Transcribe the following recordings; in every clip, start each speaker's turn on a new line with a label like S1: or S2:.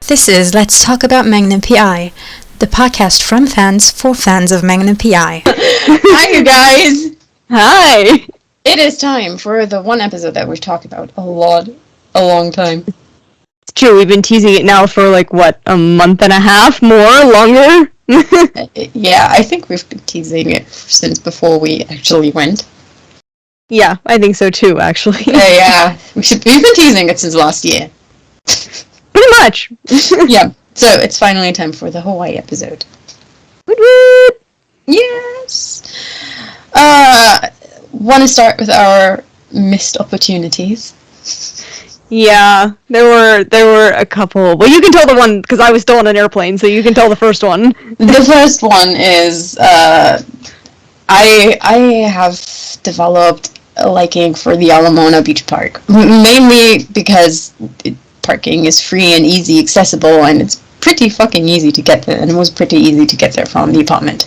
S1: This is Let's Talk About Magnum PI, the podcast from fans for fans of Magnum PI.
S2: Hi, you guys!
S3: Hi!
S2: It is time for the one episode that we've talked about a long time.
S3: It's true, we've been teasing it now for a month and a half, longer?
S2: Yeah, I think we've been teasing it since before we actually went.
S3: Yeah, I think so too, actually.
S2: Yeah, we've been teasing it since last year.
S3: Pretty much.
S2: Yeah, so it's finally time for the Hawaii episode.
S3: Woot woot!
S2: Yes! Want to start with our missed opportunities?
S3: Yeah, there were a couple. Well, you can tell the one, because I was still on an airplane, so you can tell the first one.
S2: The first one is, I have developed a liking for the Alamona Beach Park. Mainly because parking is free and easy, accessible, and it's pretty fucking easy to get there, and it was pretty easy to get there from the apartment.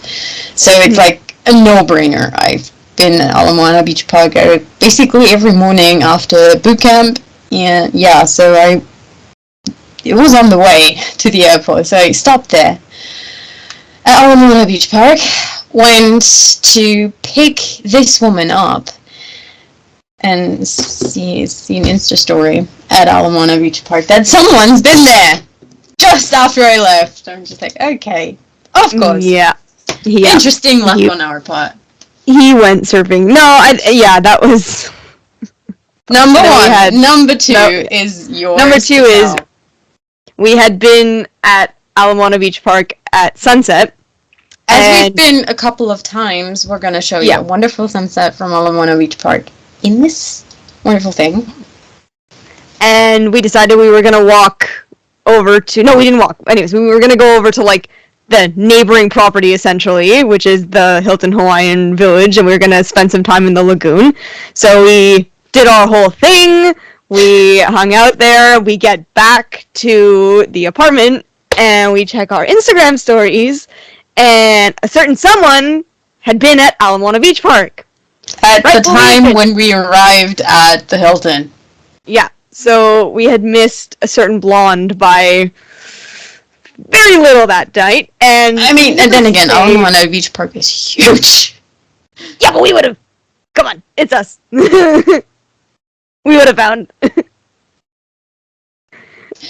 S2: So it's like a no-brainer. I've been at Alamona Beach Park basically every morning after boot camp, and yeah, so it was on the way to the airport, so I stopped there at Alamona Beach Park, went to pick this woman up, and see an Insta story at Alamona Beach Park that someone's been there just after I left. I'm just like, okay, of course.
S3: Yeah.
S2: Interesting luck on our part.
S3: He went surfing. No, that was...
S2: Number one. Number two is yours.
S3: Number two is we had been at Alamona Beach Park at sunset.
S2: As we've been a couple of times, we're going to show you a wonderful sunset from Alamona Beach Park in this wonderful thing.
S3: And we decided we were going to walk over to... No, we didn't walk. Anyways, we were going to go over to, the neighboring property, essentially, which is the Hilton Hawaiian Village, and we were going to spend some time in the lagoon. So we did our whole thing. We hung out there. We get back to the apartment, and we check our Instagram stories, and a certain someone had been at Alamona Beach Park.
S2: At the time when we arrived at the Hilton.
S3: Yeah, so we had missed a certain blonde by very little that night, and...
S2: I mean, and then again, Alamona Beach Park is huge.
S3: Yeah, but we would have... Come on, it's us. We would have found...
S2: You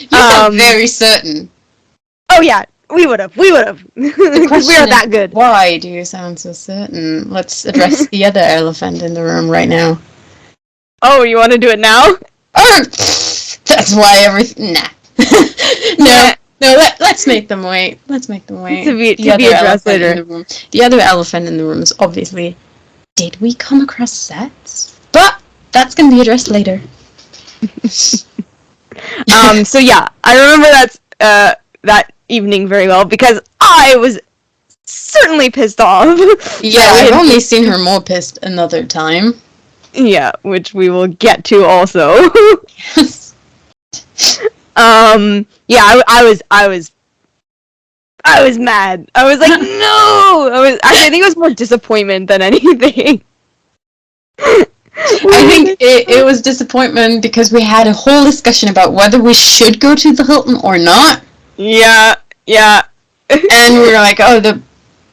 S2: sound very certain.
S3: Oh yeah, we would have. Because we are that good.
S2: Why do you sound so certain? Let's address the other elephant in the room right now.
S3: Oh, you want to do it now?
S2: Oh, that's why everything... Nah. No, let's make them wait. Let's make them wait.
S3: To be addressed later.
S2: The other elephant in the room is obviously, did we come across sets? But that's going to be addressed later.
S3: So yeah, I remember that evening very well because I was certainly pissed off.
S2: Yeah, I've only seen her more pissed another time.
S3: Yeah, which we will get to also.
S2: Yes.
S3: Yeah, I was mad. I was like, no! I think it was more disappointment than anything.
S2: I think it was disappointment because we had a whole discussion about whether we should go to the Hilton or not.
S3: Yeah.
S2: And we were like, oh, the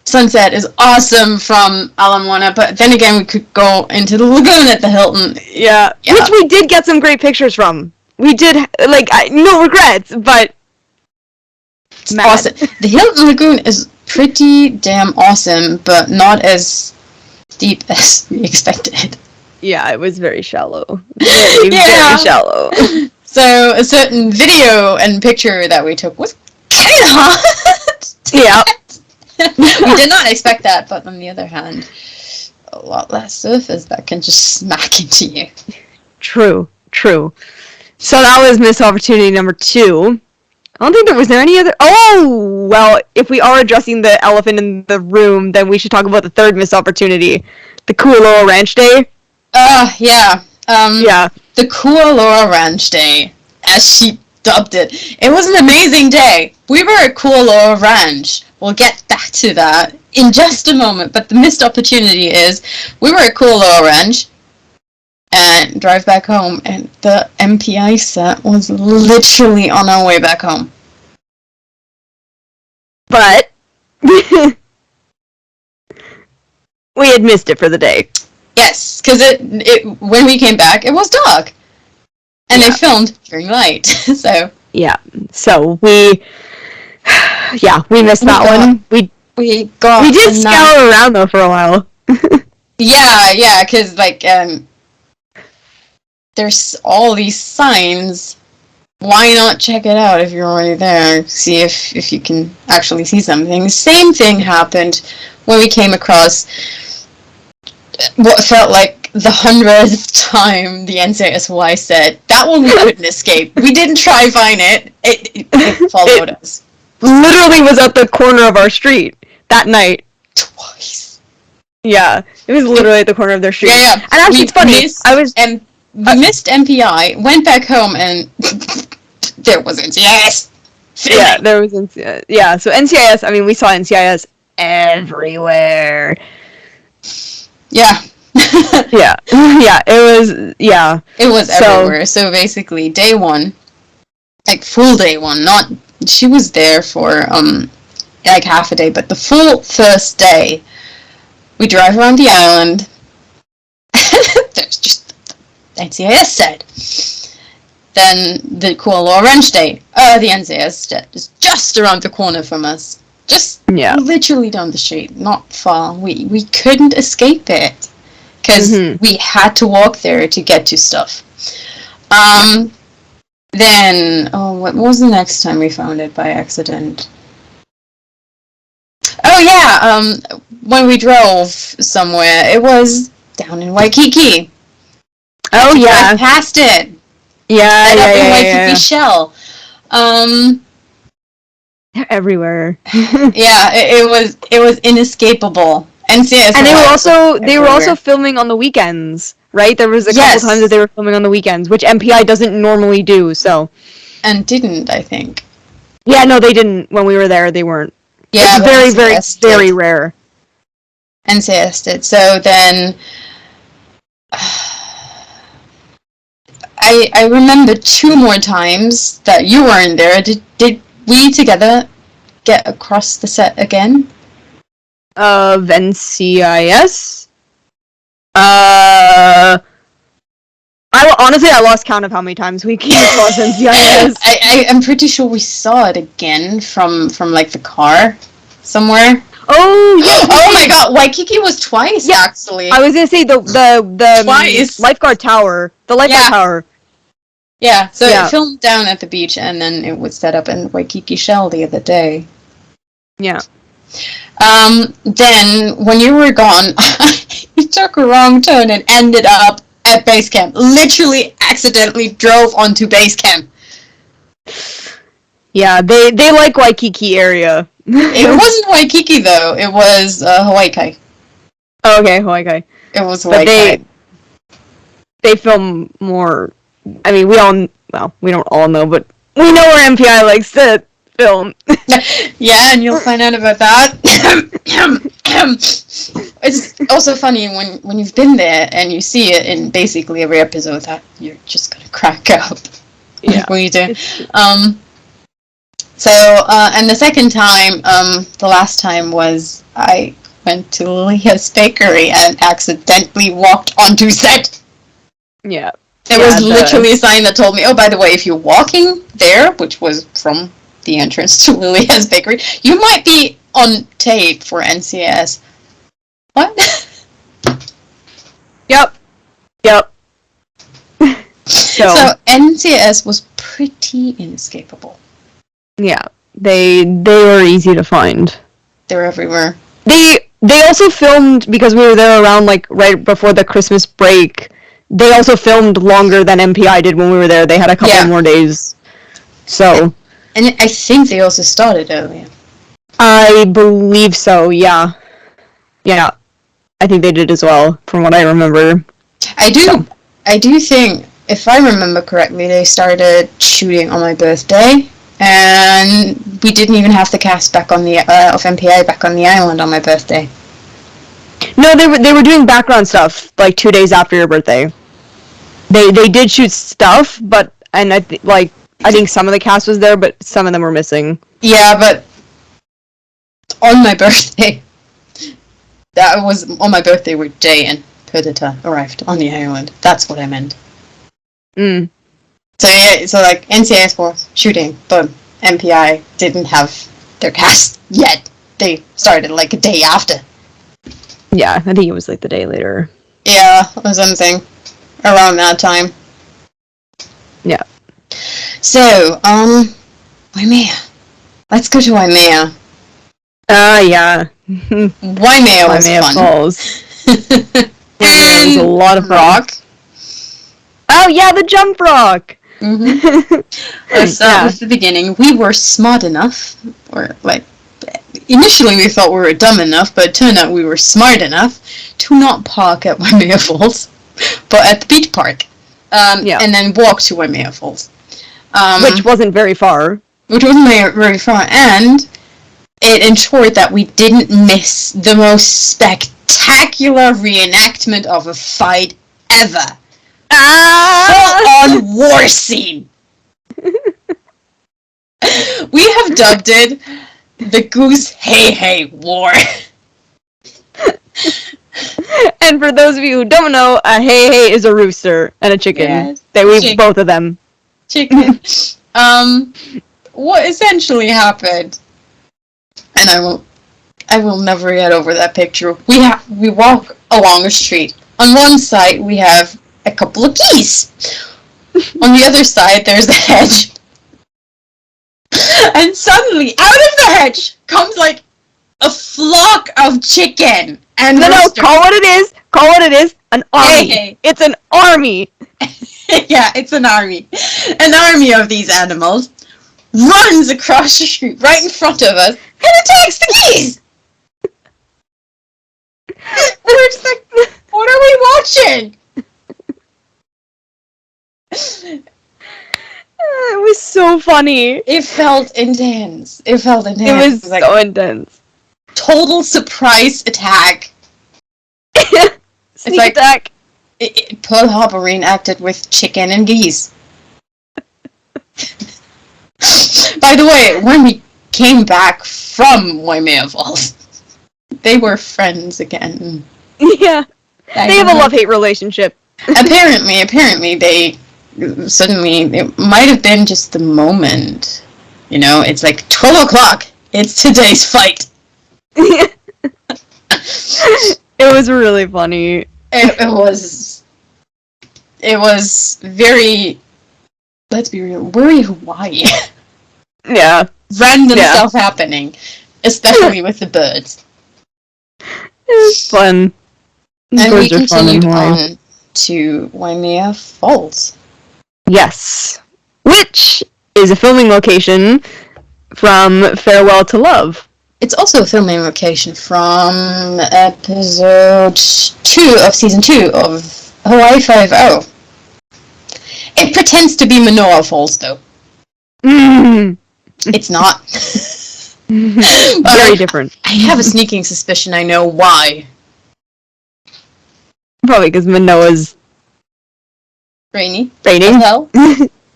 S2: sunset is awesome from Alamona, but then again, we could go into the lagoon at the Hilton.
S3: Yeah. Which we did get some great pictures from. We did, no regrets, but...
S2: It's awesome. The Hilton Lagoon is pretty damn awesome, but not as deep as we expected.
S3: Yeah, it was very shallow. Very shallow.
S2: So, a certain video and picture that we took was kind of hot.
S3: Yeah.
S2: We did not expect that, but on the other hand, a lot less surface that can just smack into you.
S3: True. So that was missed opportunity number 2. I don't think was there any other... Oh! Well, if we are addressing the elephant in the room, then we should talk about the third missed opportunity. The Kualoa Ranch Day.
S2: Yeah.
S3: Yeah.
S2: The Kualoa Ranch Day, as she dubbed it. It was an amazing day. We were at Kualoa Ranch. We'll get back to that in just a moment, but the missed opportunity is we were at Kualoa Ranch and drive back home, and the MPI set was literally on our way back home.
S3: But we had missed it for the day.
S2: Yes, because it when we came back, it was dark. And they filmed during light, so...
S3: Yeah, so we missed that one. We did scour around, though, for a while.
S2: Yeah, because, like, there's all these signs. Why not check it out if you're already there? See if you can actually see something. Same thing happened when we came across what felt like the 100th time the NCISY said, that one we couldn't escape. We didn't try find it. It followed us.
S3: Literally was at the corner of our street that night.
S2: Twice.
S3: Yeah, it was literally at the corner of their street.
S2: Yeah.
S3: And actually, it's funny.
S2: We missed MPI, went back home, and there was NCIS.
S3: Yeah, there was NCIS. Yeah, so NCIS, I mean, we saw NCIS everywhere.
S2: Yeah.
S3: It
S2: was everywhere. So basically, day one, like full day one, she was there for like half a day, but the full first day, we drive around the island. There's just NCIS said. Then the Kualoa Ranch Day, the NCIS is just around the corner from us. Just literally down the street, not far. We couldn't escape it. Because we had to walk there to get to stuff. Then, what was the next time we found it by accident? Oh yeah, when we drove somewhere, it was down in Waikiki.
S3: Oh yeah,
S2: I passed it.
S3: Yeah,
S2: Waikiki Shell.
S3: They're everywhere.
S2: Yeah, it was inescapable. And
S3: they were also filming on the weekends, right? There was a couple times that they were filming on the weekends, which MPI doesn't normally do. So,
S2: and didn't, I think.
S3: Yeah, no, they didn't. When we were there, they weren't.
S2: Yeah,
S3: it's very rare.
S2: NCIS did. So then, I remember 2 more times that you weren't there. Did we together get across the set again?
S3: Of NCIS? I lost count of how many times we came across NCIS.
S2: I'm pretty sure we saw it again from like the car somewhere.
S3: Oh yeah!
S2: Oh my god, Waikiki was twice actually.
S3: I was gonna say the
S2: twice.
S3: lifeguard tower. The lifeguard tower.
S2: Yeah, so it filmed down at the beach and then it was set up in Waikiki Shell the other day.
S3: Yeah.
S2: Then, when you were gone, you took a wrong turn and ended up at base camp. Literally, accidentally drove onto base camp.
S3: Yeah, they like Waikiki area.
S2: It wasn't Waikiki, though. It was, Hawaii.
S3: Oh, okay, Hawaii.
S2: It was Hawaii.
S3: But they film more... I mean, we don't all know, but we know where MPI likes to film.
S2: Yeah, and you'll find out about that. It's also funny when you've been there and you see it in basically every episode that you're just gonna crack up.
S3: Yeah.
S2: When you do. And the second time, the last time was I went to Leah's Bakery and accidentally walked onto set.
S3: Yeah.
S2: There was literally a sign that told me, oh, by the way, if you're walking there, which was from the entrance to Lilia's Bakery, you might be on tape for NCIS. What?
S3: Yep.
S2: So NCIS was pretty inescapable.
S3: Yeah, they were easy to find.
S2: They're everywhere.
S3: They also filmed, because we were there around, like, right before the Christmas break. They also filmed longer than MPI did when we were there. They had a couple more days. So.
S2: And I think they also started earlier.
S3: I believe so, yeah. Yeah. I think they did as well, from what I remember.
S2: I do think, if I remember correctly, they started shooting on my birthday. And we didn't even have the cast back on the of MPI back on the island on my birthday.
S3: No, they were doing background stuff like 2 days after your birthday. They did shoot stuff, but I think some of the cast was there, but some of them were missing.
S2: Yeah, but on my birthday. That was on my birthday where Jay and Perdita arrived on the island. That's what I meant.
S3: Mm.
S2: So yeah, so like NCIS Force, shooting, boom. MPI didn't have their cast yet. They started like a day after.
S3: Yeah, I think it was like the day later.
S2: Yeah, or something. Around that time.
S3: Yeah.
S2: So, Waimea. Let's go to Waimea.
S3: Yeah.
S2: Waimea was
S3: Waimea
S2: fun.
S3: Falls.
S2: And
S3: was a lot of
S2: rock.
S3: Oh yeah, the jump rock.
S2: Mm-hmm. Let's start with the beginning. We were smart enough, or like, initially we thought we were dumb enough, but it turned out we were smart enough to not park at Waimea Falls, but at the beach park. And then walk to Waimea Falls.
S3: Which wasn't very far.
S2: Which wasn't very far, and it ensured that we didn't miss the most spectacular reenactment of a fight ever. Full-on war scene. We have dubbed it the Goose Hey Hey War.
S3: And for those of you who don't know, a hey hey is a rooster and a chicken.
S2: Yes,
S3: They eat both of them.
S2: Chicken. What essentially happened, and I will never get over that picture. We walk along a street. On one side we have a couple of geese. On the other side there's a hedge. And suddenly, out of the hedge comes like a flock of chicken and
S3: No, call what it is. Call what it is. An army.
S2: Hey.
S3: It's an army.
S2: Yeah, it's an army. An army of these animals runs across the street right in front of us and attacks the geese. We're just like, what are we watching?
S3: It was so funny.
S2: It felt intense. It
S3: was
S2: like,
S3: so intense.
S2: Total surprise attack.
S3: Sneak attack.
S2: Pearl Harbor reenacted with chicken and geese. By the way, when we came back from Waimea Falls, they were friends again.
S3: Yeah. They have a love-hate relationship.
S2: Apparently they suddenly, it might have been just the moment. You know, it's like 12 o'clock. It's today's fight.
S3: It was really funny.
S2: It was very, let's be real, very Hawaii.
S3: Yeah.
S2: Random stuff happening. Especially with the birds.
S3: It was fun.
S2: And we continued on to Waimea Falls.
S3: Yes. Which is a filming location from Farewell to Love.
S2: It's also a filming location from episode 2 of season 2 of Hawaii 5-0. It pretends to be Manoa Falls, though. It's not.
S3: Very different.
S2: I have a sneaking suspicion I know why.
S3: Probably because Manoa's
S2: Rainy.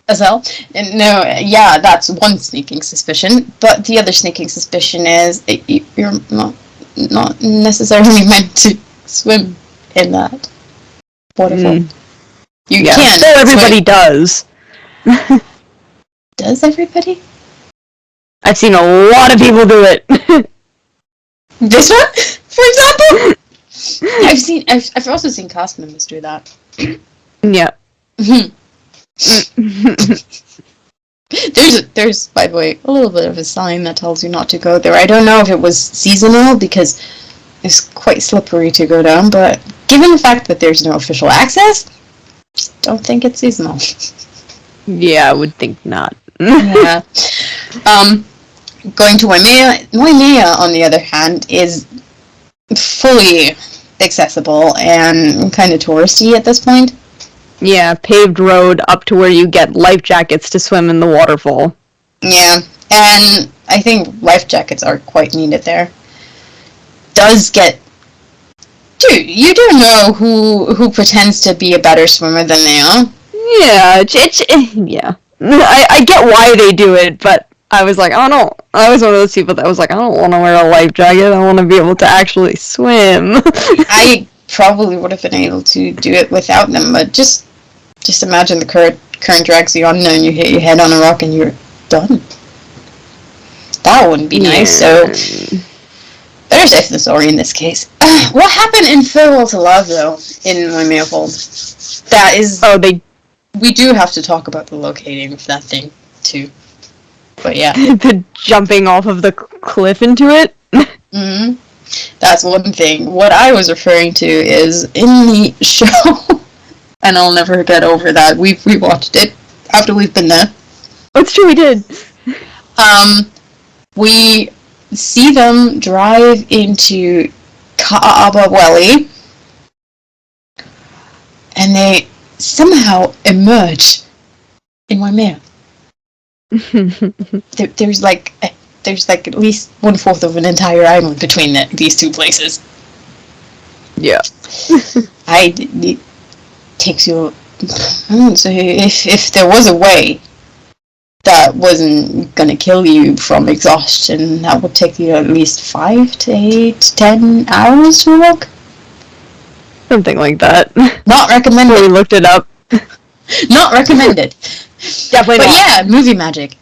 S2: As well. And no, yeah, that's one sneaking suspicion. But the other sneaking suspicion is you're not necessarily meant to swim in that waterfall. You can.
S3: So everybody does.
S2: Does everybody?
S3: I've seen a lot of people do it.
S2: This one, for example. I've also seen cast members do that.
S3: Yeah.
S2: There's by the way a little bit of a sign that tells you not to go there. I don't know if it was seasonal because it's quite slippery to go down, but given the fact that there's no official access, don't think it's seasonal.
S3: Yeah, I would think not.
S2: Yeah. Going to Waimea. Waimea, on the other hand, is fully accessible and kind of touristy at this point.
S3: Yeah, paved road up to where you get life jackets to swim in the waterfall.
S2: Yeah, and I think life jackets are quite needed there. Dude, you do know who pretends to be a better swimmer than they are.
S3: Yeah, yeah. I get why they do it, but I was like, oh no. I was one of those people that was like, I don't want to wear a life jacket. I want to be able to actually swim.
S2: I probably would have been able to do it without them, but just imagine the current drags you on and you hit your head on a rock and you're done. That wouldn't be nice, so better safe than sorry in this case. What happened in Farewell to Love, though, in Waimea Falls? That is... We do have to talk about the locating of that thing, too. But yeah.
S3: The jumping off of the cliff into it?
S2: Mm-hmm. That's one thing. What I was referring to is, in the show, and I'll never get over that, we've rewatched it after we've been there.
S3: It's true, we did.
S2: We see them drive into Ka'aba Valley, and they somehow emerge in Waimea. There's like at least 1/4 of an entire island between these two places.
S3: Yeah.
S2: It takes you. So if there was a way that wasn't gonna kill you from exhaustion, that would take you at least 5 to 8 to 10 hours to walk.
S3: Something like that.
S2: Not recommended.
S3: We looked it up.
S2: Not recommended.
S3: Definitely
S2: but
S3: not.
S2: Yeah, movie magic.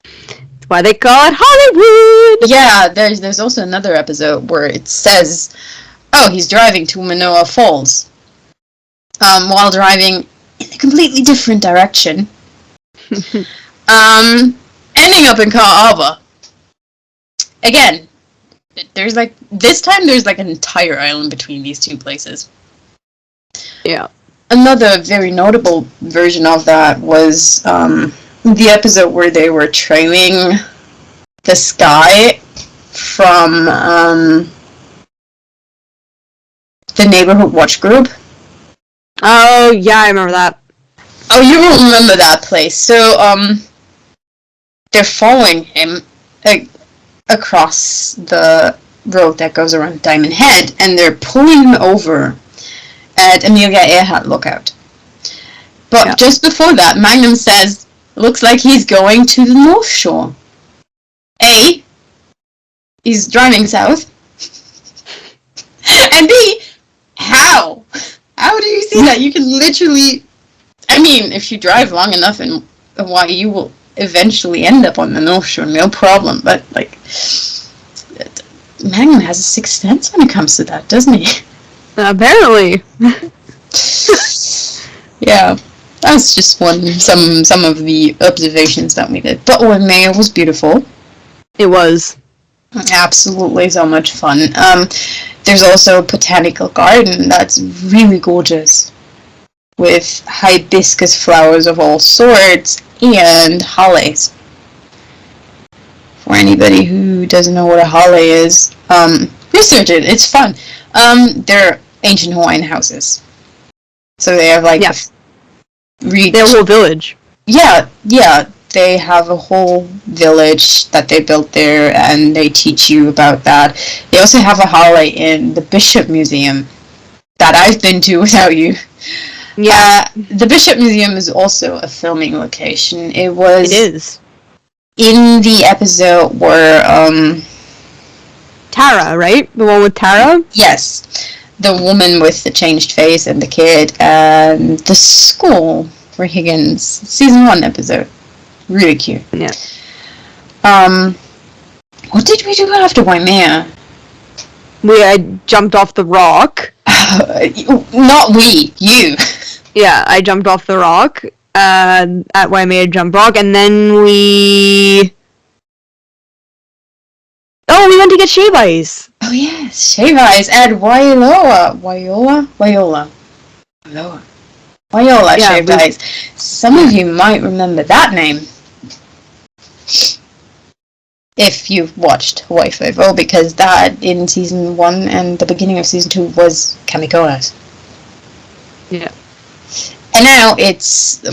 S3: That's why they call it Hollywood.
S2: Yeah, there's also another episode where it says, oh, he's driving to Waimea Falls. While driving in a completely different direction. Ending up in Ka'aba. Again, there's this time there's an entire island between these two places.
S3: Yeah.
S2: Another very notable version of that was the episode where they were trailing the sky from the neighborhood watch group.
S3: Oh, yeah, I remember that.
S2: Oh, you will remember that place. So, they're following him across the road that goes around Diamond Head, and they're pulling him over at Amelia Earhart Lookout. But just before that, Magnum says, looks like he's going to the North Shore. A, he's driving south. And B, how? How do you see that? You can literally... I mean, if you drive long enough in Hawaii, you will eventually end up on the North Shore, no problem. But, Magnum has a sixth sense when it comes to that, doesn't he?
S3: Apparently.
S2: Yeah, that's just some of the observations that we did. But Waimea was beautiful.
S3: It was.
S2: Absolutely so much fun. There's also a botanical garden that's really gorgeous, with hibiscus flowers of all sorts and hollies. For anybody who doesn't know what a holly is, research it. It's fun. They're ancient Hawaiian houses. So they have their
S3: whole village.
S2: Yeah. They have a whole village that they built there, and they teach you about that. They also have a holly in the Bishop Museum that I've been to without you. Yeah. The Bishop Museum is also a filming location. It is. In the episode where,
S3: Tara, right? The one with Tara?
S2: Yes. The woman with the changed face and the kid and the school for Higgins. Season 1 episode. Really cute.
S3: Yeah.
S2: What did we do after Waimea?
S3: I jumped off the rock.
S2: Not we, you.
S3: Yeah, I jumped off the rock at Waimea Jump Rock, and then we went to get shave ice.
S2: Oh yes, shave ice at Wailoa shaved ice. Some of you might remember that name if you've watched Hawaii Five-0, because that in season 1 and the beginning of season 2 was Kamiko's.
S3: Yeah.
S2: And now it's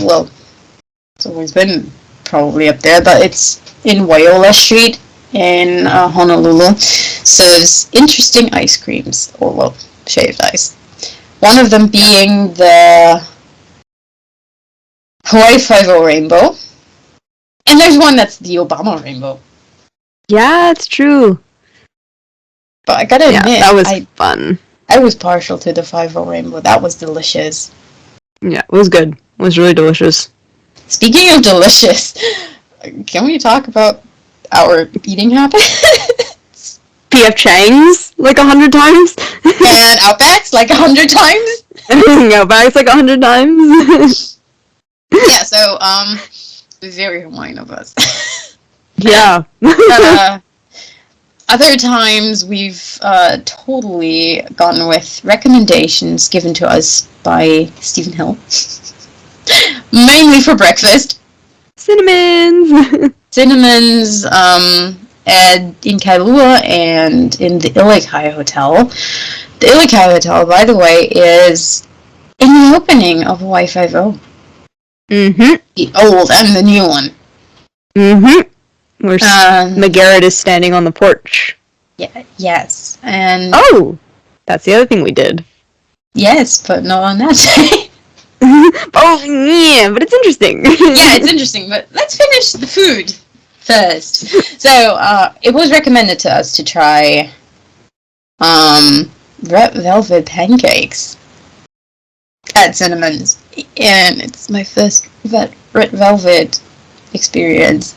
S2: always been probably up there, but it's in Waiola Street in Honolulu. Serves interesting ice creams, or shaved ice. One of them being the Hawaii Five-0 Rainbow, And there's one that's the Obama rainbow.
S3: Yeah, it's true.
S2: But I gotta admit,
S3: that was fun.
S2: I was partial to the 5-0 rainbow. That was delicious.
S3: Yeah, it was good. It was really delicious. Speaking
S2: of delicious, can we talk about our eating habits?
S3: P.F. Chang's like 100 times.
S2: And Outbacks like 100 times.
S3: Outbacks like 100 times.
S2: Yeah, so, very Hawaiian of us.
S3: Yeah.
S2: Other times we've totally gone with recommendations given to us by Stephen Hill. Mainly for breakfast. Cinnamons, in Kailua and in the Lanikai Hotel. The Lanikai Hotel, by the way, is in the opening of Hawaii 5-0.
S3: Mm-hmm.
S2: The old and the new one.
S3: Mm-hmm. Where McGarrett is standing on the porch.
S2: Yeah. Yes. And
S3: oh! That's the other thing we did.
S2: Yes, but not on that day.
S3: Oh, yeah, but it's interesting.
S2: Yeah, it's interesting, but let's finish the food first. So, it was recommended to us to try red velvet pancakes at Cinnamon's, and it's my first red velvet experience.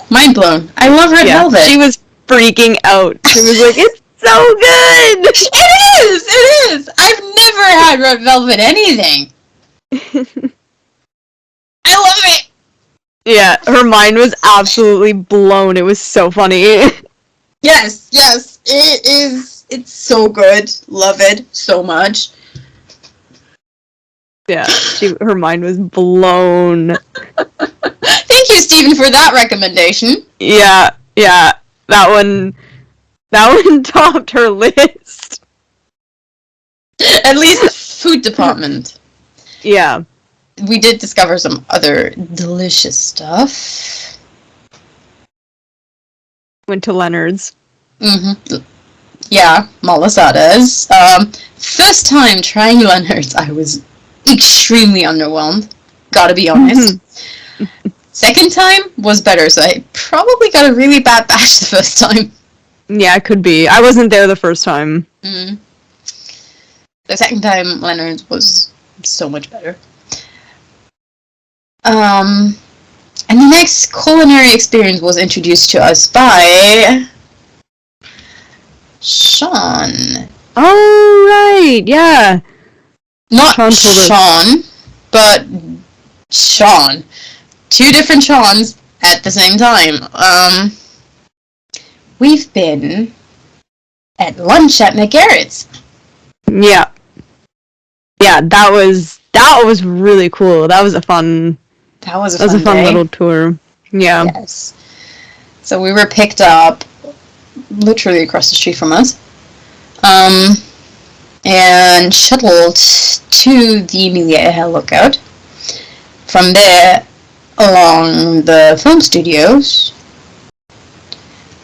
S2: Mind blown. I love red velvet.
S3: She was freaking out. She was like, it's so good!
S2: It is! I've never had red velvet anything. I love it!
S3: Yeah, her mind was absolutely blown. It was so funny.
S2: Yes, it is. It's so good. Love it so much.
S3: Yeah, her mind was blown.
S2: Thank you, Stephen, for that recommendation.
S3: Yeah, that one topped her list.
S2: At least food department.
S3: Yeah.
S2: We did discover some other delicious stuff.
S3: Went to Leonard's.
S2: Mm-hmm. Yeah, malasadas. First time trying Leonard's, I was extremely underwhelmed. Gotta be honest. Second time was better, so I probably got a really bad batch the first time.
S3: Yeah, it could be. I wasn't there the first time.
S2: Mm. The second time, Leonard's was so much better. And the next culinary experience was introduced to us by Sean.
S3: Oh, right, yeah.
S2: Not Sean, but Sean. Two different Seans at the same time. We've been at lunch at McGarrett's.
S3: Yeah. Yeah, that was really cool. That was a fun
S2: day.
S3: Little tour. Yeah.
S2: Yes. So we were picked up literally across the street from us. And shuttled to the Amelia Earhart Lookout. From there, along the film studios.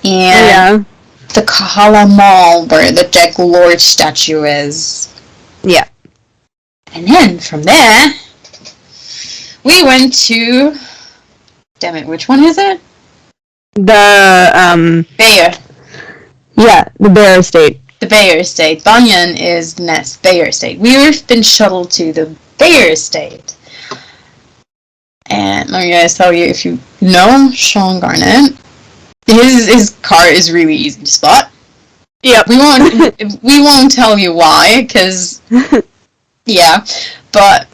S2: And the Kahala Mall, where the Jack Lord statue is.
S3: Yeah.
S2: And then, from there, we went to... Damn it, which one is it?
S3: The,
S2: Bayer.
S3: Yeah, the Bear Estate.
S2: The Bayer Estate. Banyan is the next Bayer Estate. We've been shuttled to the Bayer Estate. And let me guys tell you, if you know Sean Garnett, his car is really easy to spot.
S3: Yep.
S2: We won't tell you why, because yeah, but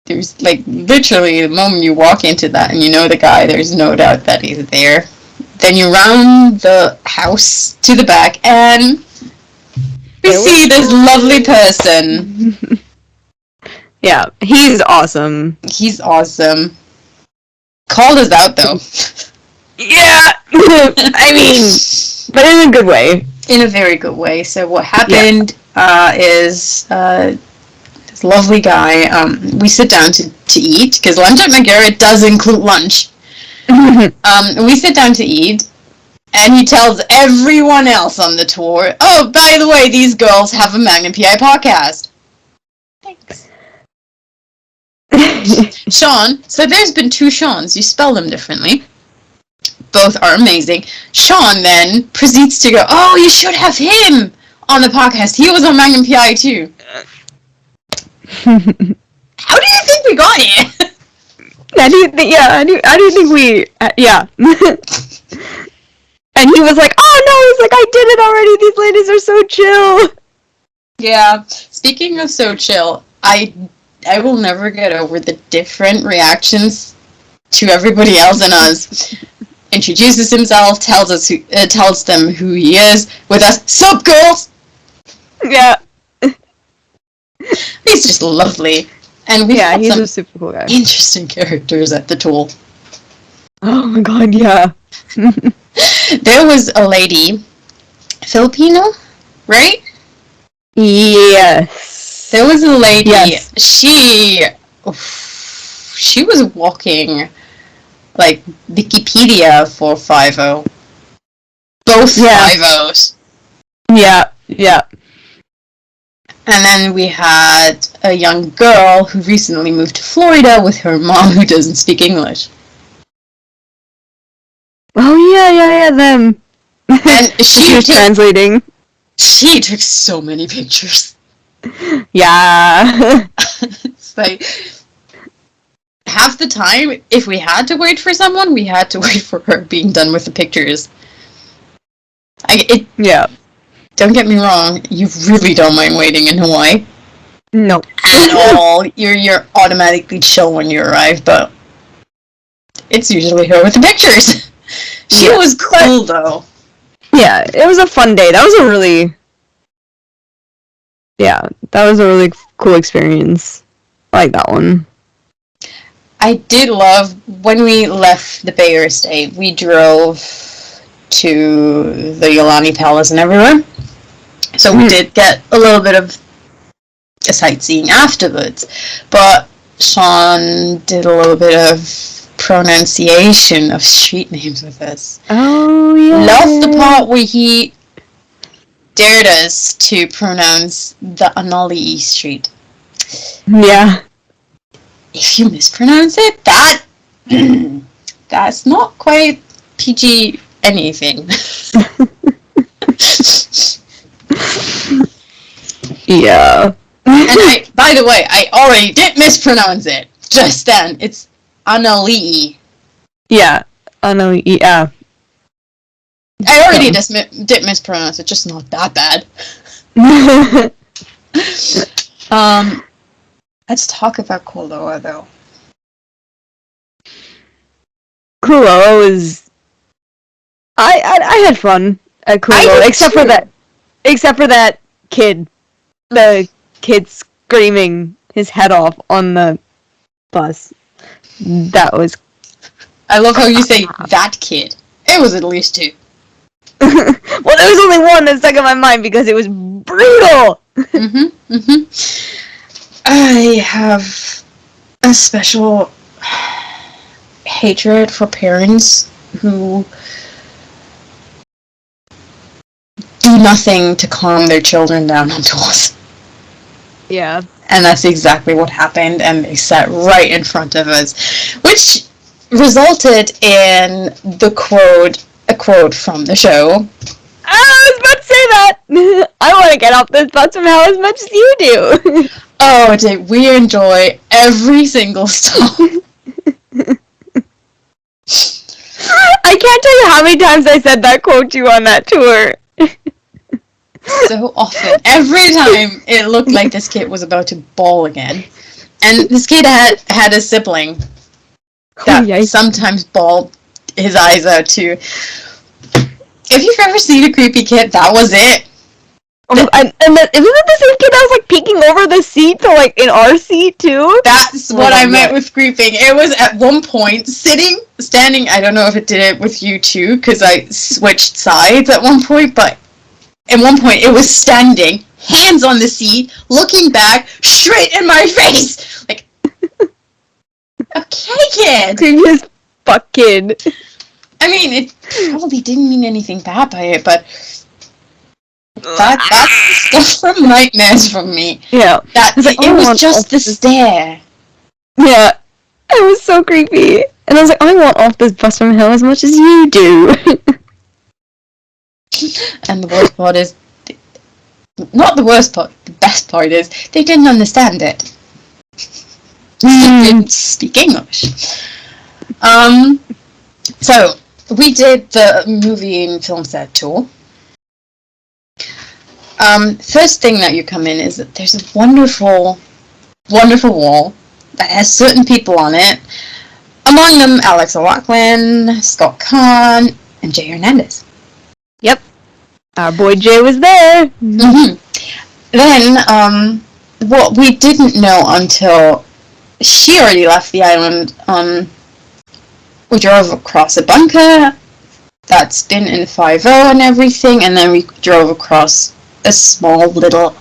S2: there's like literally the moment you walk into that and you know the guy, there's no doubt that he's there. Then you round the house to the back and we see this lovely person.
S3: Yeah, he's awesome.
S2: He's awesome. Called us out though.
S3: Yeah, I mean, but in a good way.
S2: In a very good way. So what happened is this lovely guy, we sit down to eat, because lunch at McGarrett does include lunch. We sit down to eat, and he tells everyone else on the tour, oh, by the way, these girls have a Magnum PI podcast. Thanks. Sean, so there's been two Seans. You spell them differently. Both are amazing. Sean then proceeds to go, oh, you should have him on the podcast. He was on Magnum PI too. How do you think we got here?
S3: How do you think we, yeah. And he was like, oh no, he's like, I did it already, these ladies are so chill.
S2: Yeah, speaking of so chill, I will never get over the different reactions to everybody else and us. Introduces himself, tells them who he is, with us, sup girls!
S3: Yeah.
S2: He's just lovely. And
S3: he's a super cool guy.
S2: Interesting characters at the tool.
S3: Oh my god, yeah.
S2: There was a lady, Filipino, right?
S3: Yes.
S2: There was a lady,
S3: yes.
S2: She was walking, like, Wikipedia for 5-0. Both 5-0s.
S3: Yeah, yeah.
S2: And then we had a young girl who recently moved to Florida with her mom who doesn't speak English.
S3: Oh, yeah, them.
S2: And she
S3: was translating.
S2: She took so many pictures.
S3: Yeah.
S2: It's like, half the time, if we had to wait for someone, we had to wait for her being done with the pictures.
S3: Yeah.
S2: Don't get me wrong, you really don't mind waiting in Hawaii.
S3: No.
S2: At all. You're automatically chill when you arrive, but it's usually her with the pictures. She was cool, though.
S3: Yeah, it was a fun day. That was a really cool experience. I like that one.
S2: I did love, when we left the Bayer Estate, we drove to the Yolani Palace and everywhere. So we did get a little bit of a sightseeing afterwards. But Sean did a little bit of pronunciation of street names with us.
S3: Oh, yeah.
S2: Love the part where he dared us to pronounce the Anali Street.
S3: Yeah.
S2: If you mispronounce it, that's not quite PG anything.
S3: Yeah.
S2: And by the way, I already did mispronounce it just then. It's Anali.
S3: Yeah. Anali, yeah.
S2: I already did mispronounce it, just not that bad. Let's talk about Kualoa, though.
S3: Kualoa was... I had fun at Kualoa, except for that kid. The kid screaming his head off on the bus. That was...
S2: I love how you say that kid. It was at least two.
S3: Well, there was only one that stuck in my mind because it was brutal!
S2: I have a special hatred for parents who do nothing to calm their children down on tools.
S3: Yeah.
S2: And that's exactly what happened, and they sat right in front of us, which resulted in a quote from the show.
S3: I was about to say that! I want to get off this bus somehow as much as you do!
S2: Oh, did we enjoy every single stop.
S3: I can't tell you how many times I said that quote to you on that tour.
S2: So often. Every time it looked like this kid was about to bawl again. And this kid had a sibling that sometimes bawled his eyes out too. If you've ever seen a creepy kid, that was it.
S3: Isn't it the same kid that was like peeking over the seat to like in our seat too?
S2: That's what I meant with creeping. It was at one point standing. I don't know if it did it with you too, because I switched sides at one point. But at one point, it was standing, hands on the seat, looking back, straight in my face. Like, okay, kid.
S3: Creepy as fuck, kid.
S2: I mean, it probably didn't mean anything bad by it, but that's stuff from nightmares from me.
S3: Yeah.
S2: It was just the stare.
S3: Yeah. It was so creepy. And I was like, I want off this Busman Hill as much as you do.
S2: And the worst part is, not the worst part, the best part is, they didn't understand it. They didn't speak English. So, we did the movie and film set tour. First thing that you come in is that there's a wonderful, wonderful wall that has certain people on it. Among them, Alex O'Loughlin, Scott Kahn, and Jay Hernandez.
S3: Yep. Our boy Jay was there.
S2: Mm-hmm. Then, what we didn't know until she already left the island, we drove across a bunker that's been in 5.0 and everything, and then we drove across a small little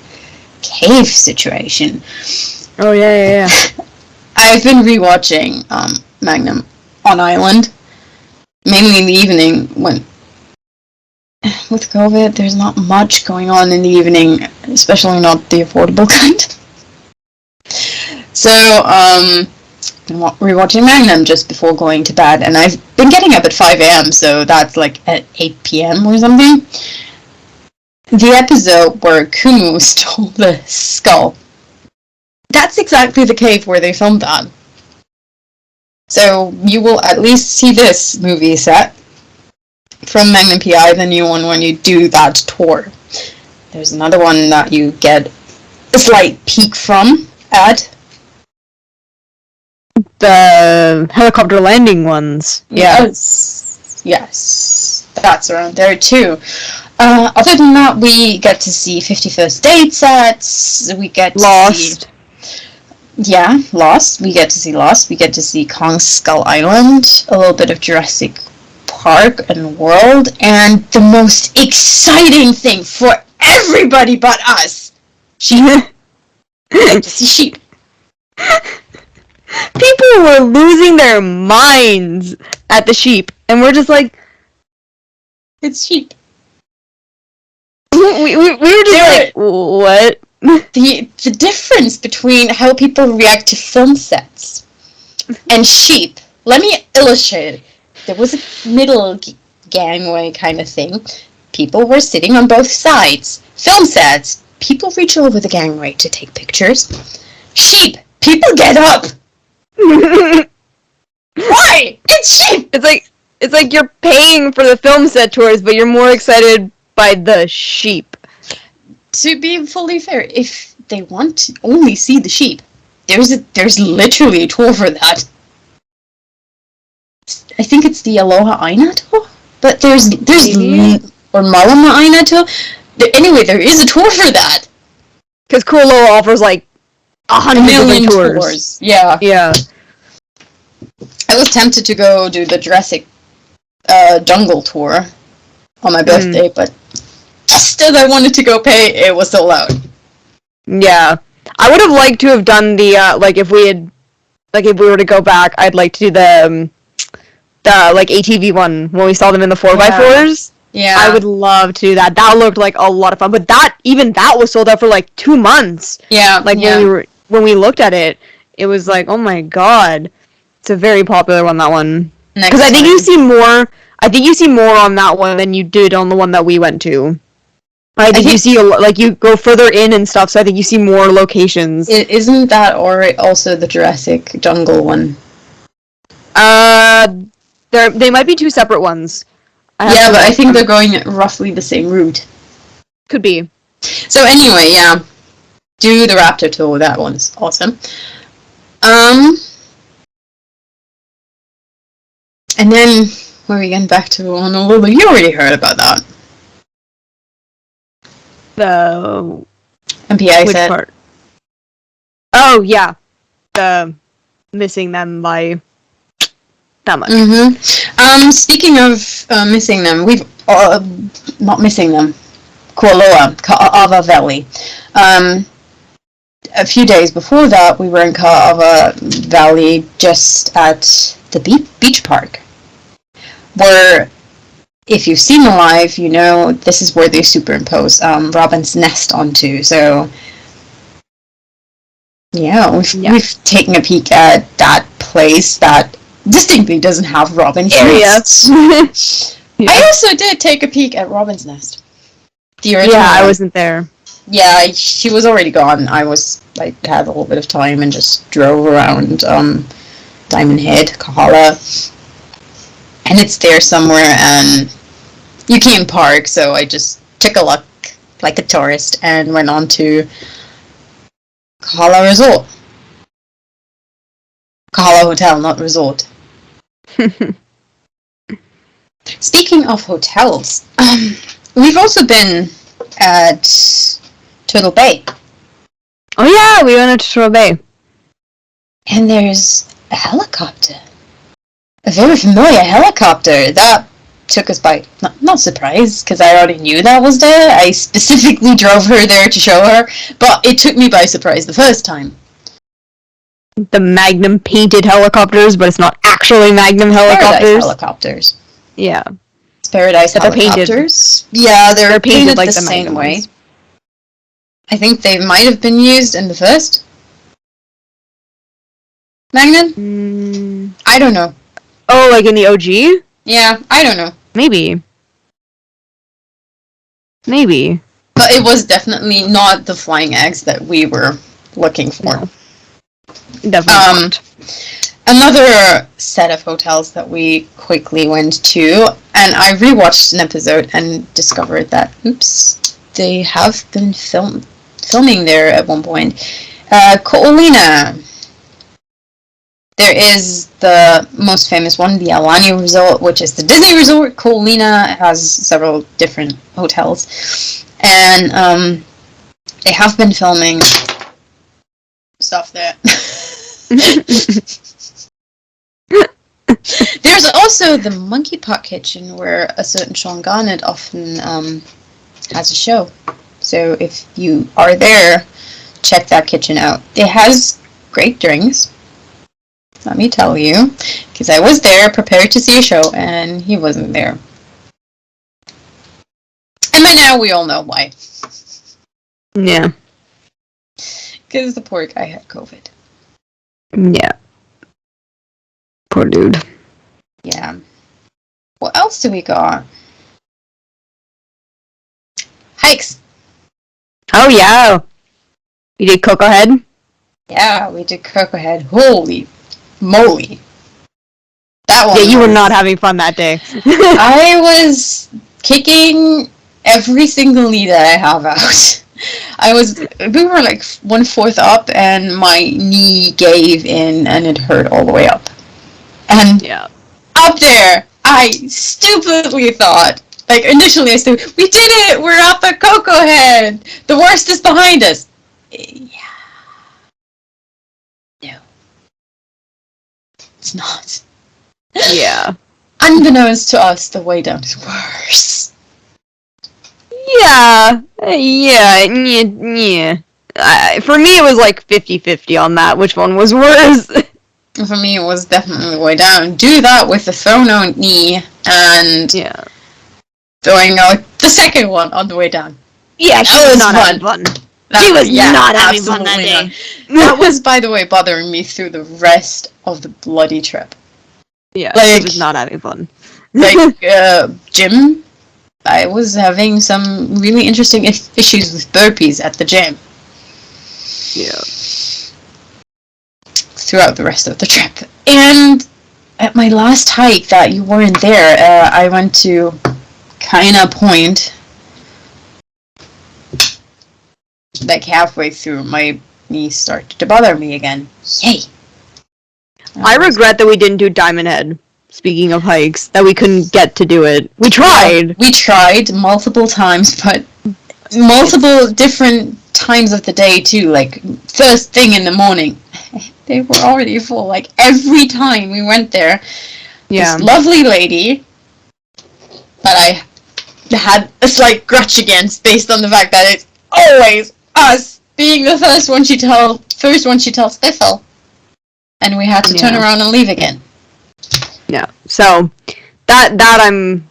S2: cave situation.
S3: Oh, yeah.
S2: I've been rewatching Magnum on Island, mainly in the evening when, with COVID, there's not much going on in the evening, especially not the affordable kind. So, been rewatching Magnum just before going to bed, and I've been getting up at 5 a.m., so that's like at 8 p.m. or something. The episode where Kumu stole the skull, that's exactly the cave where they filmed that. So you will at least see this movie set from Magnum PI, the new one, when you do that tour. There's another one that you get a slight peek from at.
S3: The helicopter landing ones. Yeah.
S2: Yes. That's around there too. Other than that, we get to see 51st Date sets. We get
S3: Lost.
S2: to see... Lost. We get to see Lost. We get to see Kong Skull Island. A little bit of Jurassic Park and World. And the most exciting thing for everybody but us. Sheep. We get to see sheep.
S3: People were losing their minds at the sheep, and we're just like,
S2: It's sheep.
S3: we were just like, what?
S2: The difference between how people react to film sets and sheep. Let me illustrate. There was a middle gangway kind of thing. People were sitting on both sides. Film sets, people reach over the gangway to take pictures. Sheep, people get up. Why? It's sheep.
S3: It's like you're paying for the film set tours, but you're more excited by the sheep.
S2: To be fully fair, if they want to only see the sheep, there's literally a tour for that. I think it's the Aloha Aina tour, but there's or Malama Aina tour. Anyway, there is a tour for that.
S3: Because Kualoa offers like 100
S2: million
S3: different tours.
S2: Yeah.
S3: I
S2: was tempted to go do the Jurassic jungle tour on my birthday, but just as I wanted to go pay, it was sold out.
S3: Yeah. I would have liked to have done the, if we were to go back, I'd like to do the ATV one, when we saw them in the 4x4s.
S2: Yeah.
S3: I would love to do that. That looked like a lot of fun, but that was sold out for like 2 months.
S2: Yeah.
S3: When we looked at it, it was like, oh my god. It's a very popular one, that one. Because I think you see more on that one than you did on the one that we went to. I think you see, you go further in and stuff, so I think you see more locations.
S2: Isn't that also the Jurassic Jungle one?
S3: They might be 2 separate ones.
S2: But I think they're going roughly the same route.
S3: Could be.
S2: So anyway, yeah. Do the Raptor tour, that one's awesome. And then, where are we getting back to Honolulu? You already heard about that.
S3: The
S2: MPI set.
S3: Part? Oh, yeah. The missing them by that much.
S2: Mm-hmm. Speaking of missing them, we've... not missing them. Kualoa, Ka'ava Valley. A few days before that, we were in Ka'ava Valley just at the beach park. Where, if you've seen the live, you know this is where they superimpose Robin's nest onto. So, Yeah, we've taken a peek at that place that distinctly doesn't have Robin's Nest. Yeah. I also did take a peek at Robin's Nest. The original. Yeah,
S3: I wasn't there.
S2: Yeah, she was already gone. I had a little bit of time and just drove around Diamond Head, Kahala. And it's there somewhere, and you can't park, so I just took a look like a tourist and went on to Kahala Resort. Kahala Hotel, not resort. Speaking of hotels, we've also been at Turtle Bay.
S3: Oh yeah, we went to Turtle Bay.
S2: And there's a helicopter. A very familiar helicopter. That took us by not surprised, because I already knew that was there. I specifically drove her there to show her, but it took me by surprise the first time.
S3: The Magnum painted helicopters, but it's not actually Magnum helicopters.
S2: Paradise helicopters.
S3: Yeah.
S2: It's Paradise helicopters. Yeah, they're painted like the same way. I think they might have been used in the first Magnum? I don't know.
S3: Oh, like in the OG?
S2: Yeah, I don't know.
S3: Maybe.
S2: But it was definitely not the flying eggs that we were looking for.
S3: No. Definitely not.
S2: Another set of hotels that we quickly went to, and I rewatched an episode and discovered that, they have been filming there at one point. Ko'olina. There is the most famous one, the Aulani Resort, which is the Disney resort. Ko'olina has several different hotels. And they have been filming stuff there. There's also the Monkey Pot Kitchen, where a certain Sean Garnett often has a show. So if you are there, check that kitchen out. It has great drinks. Let me tell you, because I was there prepared to see a show, and he wasn't there. And by now we all know why.
S3: Yeah.
S2: Because the poor guy had COVID.
S3: Yeah. Poor dude.
S2: Yeah. What else do we got? Hikes.
S3: Oh, yeah. You did Cocoa Head?
S2: Yeah, we did Cocoa Head. Holy moly. That one.
S3: Yeah, you were not having fun that day.
S2: I was kicking every single knee that I have out. We were like 1/4 up, and my knee gave in, and it hurt all the way up. And up there, I stupidly thought, like initially we did it! We're up at Cocoa Head! The worst is behind us! Yeah. No. It's not.
S3: Yeah.
S2: Unbeknownst to us, the way down is worse.
S3: Yeah. For me, it was like 50-50 on that. Which one was worse?
S2: For me, it was definitely the way down. Do that with the thrown out knee and throwing out the second one on the way down.
S3: Yeah, she was not having fun. She was not having fun that day.
S2: That was, by the way, bothering me through the rest of the bloody trip.
S3: Yeah, she was not having fun.
S2: Like, gym, I was having some really interesting issues with burpees at the gym.
S3: Yeah.
S2: Throughout the rest of the trip. And at my last hike that you weren't there, I went to Kaina Point. Like halfway through, my knees started to bother me again. Yay!
S3: I regret that we didn't do Diamond Head. Speaking of hikes, that we couldn't get to do it. We tried!
S2: We tried multiple times, but multiple different times of the day too. Like, first thing in the morning. They were already full. Like, every time we went there, this lovely lady that I had a slight grudge against based on the fact that it's always us being the first one she tells Biffle. And we had to turn around and leave again.
S3: Yeah. So that I'm,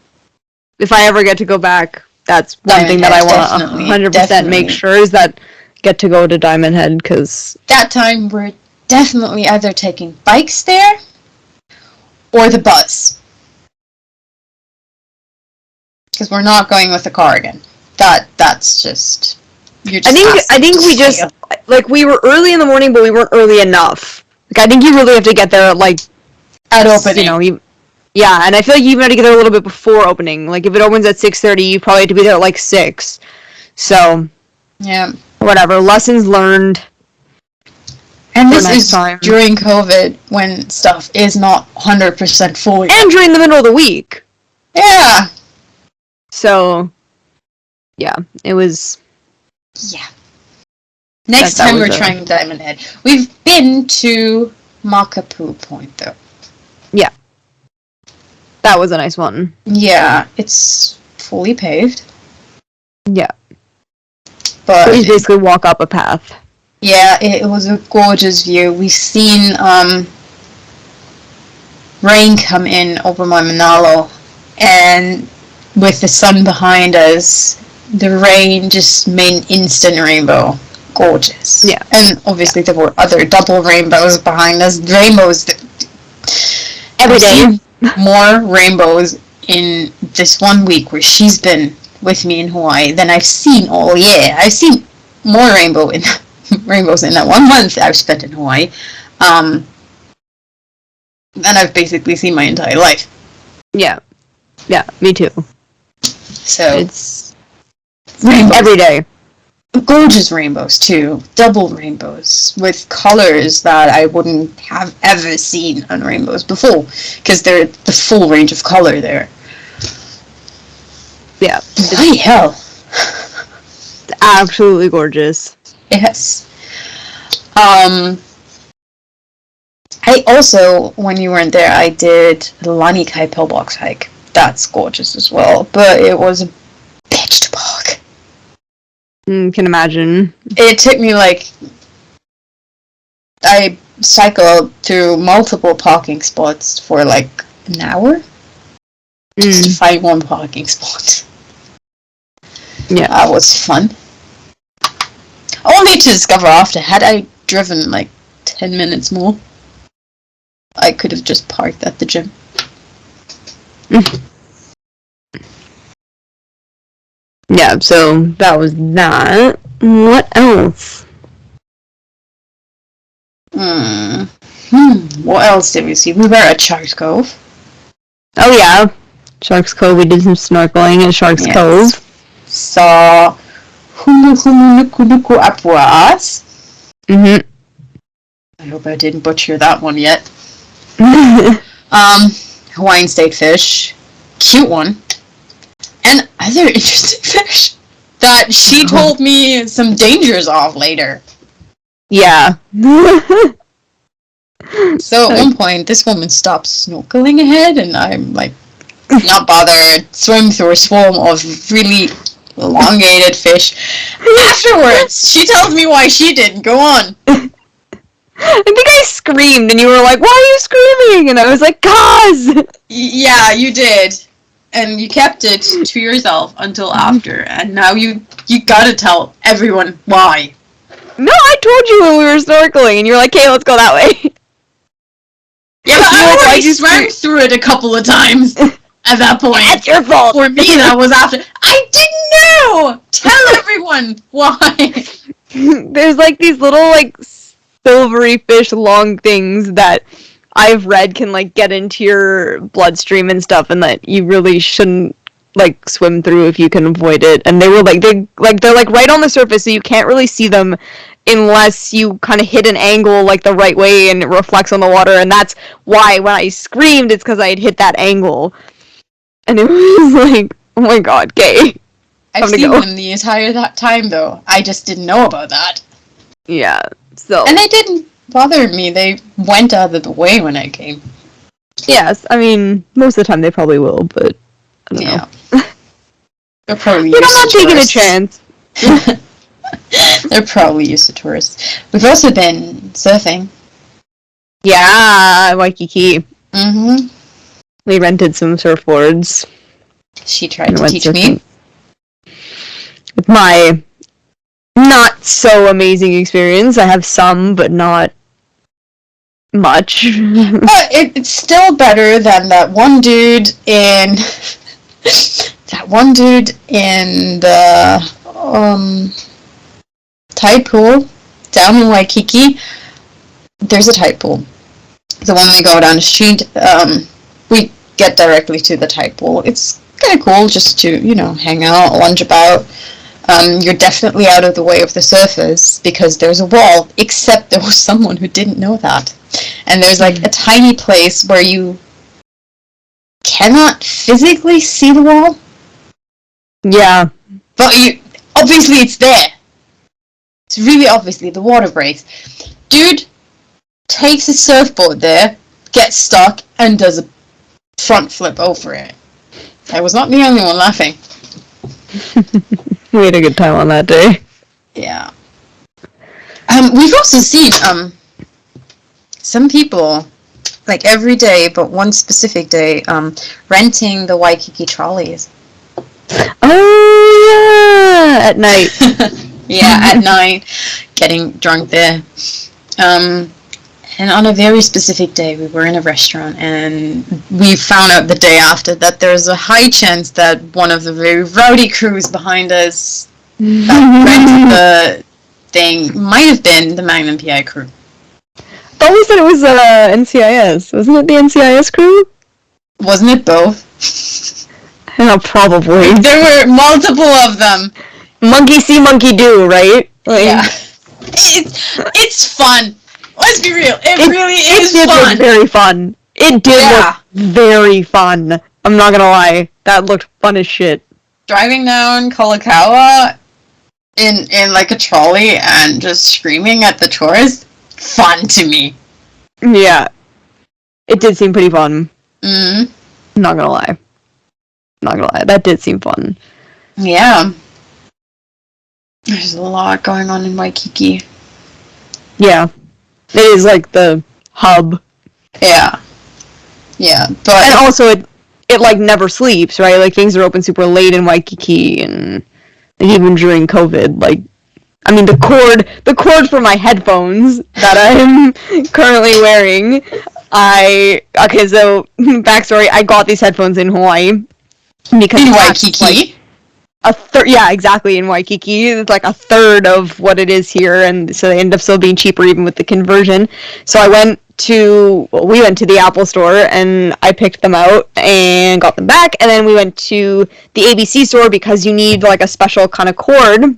S3: if I ever get to go back, that's one thing that I want to 100% make sure is that get to go to Diamond Head, because...
S2: That time, we're definitely either taking bikes there, or the bus. Because we're not going with the car again. That's just... You're just
S3: I think we just... Like, we were early in the morning, but we weren't early enough. Like, I think you really have to get there, like...
S2: At opening.
S3: You know, yeah, and I feel like you even have to get there a little bit before opening. Like, if it opens at 6:30, you probably have to be there at, like, 6. So...
S2: Yeah.
S3: Whatever. Lessons learned.
S2: And this is during COVID, when stuff is not 100% full yet.
S3: And during the middle of the week.
S2: Yeah.
S3: So... Yeah, it was...
S2: Yeah. Next time we're trying Diamond Head. We've been to Makapu Point, though.
S3: Yeah. That was a nice one.
S2: Yeah, it's fully paved.
S3: Yeah.
S2: But
S3: you basically walk up a path.
S2: Yeah, it was a gorgeous view. We've seen rain come in over Waimanalo, and with the sun behind us, the rain just made an instant rainbow. Gorgeous.
S3: Yeah.
S2: And obviously there were other double rainbows behind us. Rainbows
S3: every day.
S2: More rainbows in this 1 week where she's been with me in Hawaii than I've seen all year. I've seen more rainbows in that 1 month I've spent in Hawaii. Than I've basically seen my entire life.
S3: Yeah. Yeah, me too.
S2: So
S3: it's
S2: rainbows.
S3: Every day.
S2: Gorgeous rainbows too. Double rainbows with colors that I wouldn't have ever seen on rainbows before, because they're the full range of color there.
S3: Yeah.
S2: Bloody hell.
S3: It's absolutely gorgeous.
S2: Yes. I also, when you weren't there, I did the Lanikai Pillbox hike. That's gorgeous as well, but it was a bitch to walk.
S3: Can imagine.
S2: It took me I cycled through multiple parking spots for an hour just to find one parking spot.
S3: Yeah.
S2: That was fun. Only to discover after, had I driven 10 minutes more, I could have just parked at the gym.
S3: Yeah, so that was that. What else?
S2: What else did we see? We were at Shark's Cove.
S3: Oh yeah, Shark's Cove. We did some snorkeling at Shark's Cove.
S2: Saw Humunukunuku Apuas. I hope I didn't butcher that one yet. Hawaiian state fish. Cute one. And other interesting fish that she told me some dangers of later.
S3: Yeah.
S2: So at one point, this woman stops snorkeling ahead, and I'm not bothered, swim through a swarm of really elongated fish. Afterwards, she tells me why she didn't. Go on.
S3: I think I screamed, and you were like, "Why are you screaming?" And I was like, "Cause."
S2: Yeah, you did. And you kept it to yourself until after, and now you gotta tell everyone why.
S3: No, I told you when we were snorkeling, and you were like, "Hey, let's go that way."
S2: Yeah, but I already swam through it a couple of times at that point.
S3: That's your fault.
S2: For me, that was after. I didn't know! Tell everyone why!
S3: There's these little silvery fish long things that I've read can get into your bloodstream and stuff, and that you really shouldn't swim through if you can avoid it. And they were they're right on the surface, so you can't really see them unless you kind of hit an angle the right way and it reflects on the water. And that's why when I screamed, it's because I had hit that angle, and it was oh my god, gay.
S2: I've seen them the entire time though. I just didn't know about that.
S3: Yeah. So.
S2: And they didn't bother me. They went out of the way when I came.
S3: Yes, I mean, most of the time they probably will, but I don't know.
S2: They're probably
S3: I'm not taking a chance.
S2: They're probably used to tourists. We've also been surfing.
S3: Yeah, Waikiki.
S2: Mm-hmm.
S3: We rented some surfboards.
S2: She tried to teach me.
S3: With my not so amazing experience. I have some, but not much.
S2: But it's still better than that one dude in the tide pool down in Waikiki. There's a tide pool. So when we go down the street, we get directly to the tide pool. It's kind of cool just to, hang out, lunge about. You're definitely out of the way of the surfers because there's a wall, except there was someone who didn't know that. And there's like a tiny place where you cannot physically see the wall.
S3: Yeah.
S2: But obviously it's there. It's really obviously the water breaks. Dude takes his surfboard there, gets stuck, and does a front flip over it. I was not the only one laughing.
S3: We had a good time on that day.
S2: Yeah. We've also seen some people, like every day, but one specific day, renting the Waikiki trolleys.
S3: Oh, yeah! At night.
S2: Yeah, at night, getting drunk there. And on a very specific day, we were in a restaurant, and we found out the day after that there's a high chance that one of the very rowdy crews behind us that rented the thing might have been the Magnum PI crew.
S3: I thought we said it was NCIS. Wasn't it the NCIS crew?
S2: Wasn't it both?
S3: Yeah, probably.
S2: There were multiple of them.
S3: Monkey see, monkey do, right? Like,
S2: yeah. It's fun. Let's be real. It really is
S3: fun. It did look very fun. It did look very fun. I'm not gonna lie. That looked fun as shit.
S2: Driving down Kalakaua in like a trolley and just screaming at the tourists, fun to me.
S3: Yeah. It did seem pretty fun.
S2: Mm.
S3: Not gonna lie. That did seem fun.
S2: Yeah. There's a lot going on in Waikiki.
S3: Yeah. It is like the hub.
S2: Yeah. Yeah, but...
S3: And also it like never sleeps, right? Like things are open super late in Waikiki, and like, even during COVID, like, I mean the cord for my headphones that I'm currently wearing, so backstory, I got these headphones in Hawaii because
S2: in Waikiki?
S3: Yeah, exactly, in Waikiki. It's like a third of what it is here, and so they end up still being cheaper even with the conversion. So we went to the Apple store, and I picked them out and got them back, and then we went to the ABC store because you need like a special kind of cord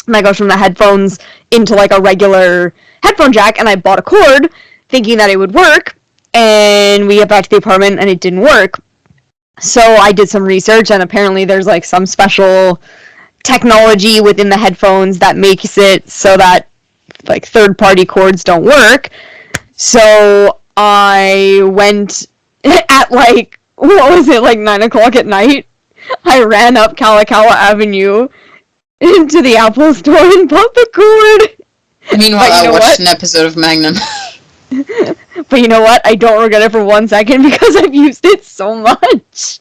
S3: that goes from the headphones into like a regular headphone jack, and I bought a cord thinking that it would work, and we got back to the apartment and it didn't work. So I did some research, and apparently there's like some special technology within the headphones that makes it so that like third-party cords don't work. So I went at like, what was it, like 9 o'clock at night? I ran up Kalakaua Avenue into the Apple store and bought the cord.
S2: Meanwhile, I watched an episode of Magnum.
S3: But you know what? I don't regret it for 1 second because I've used it so much.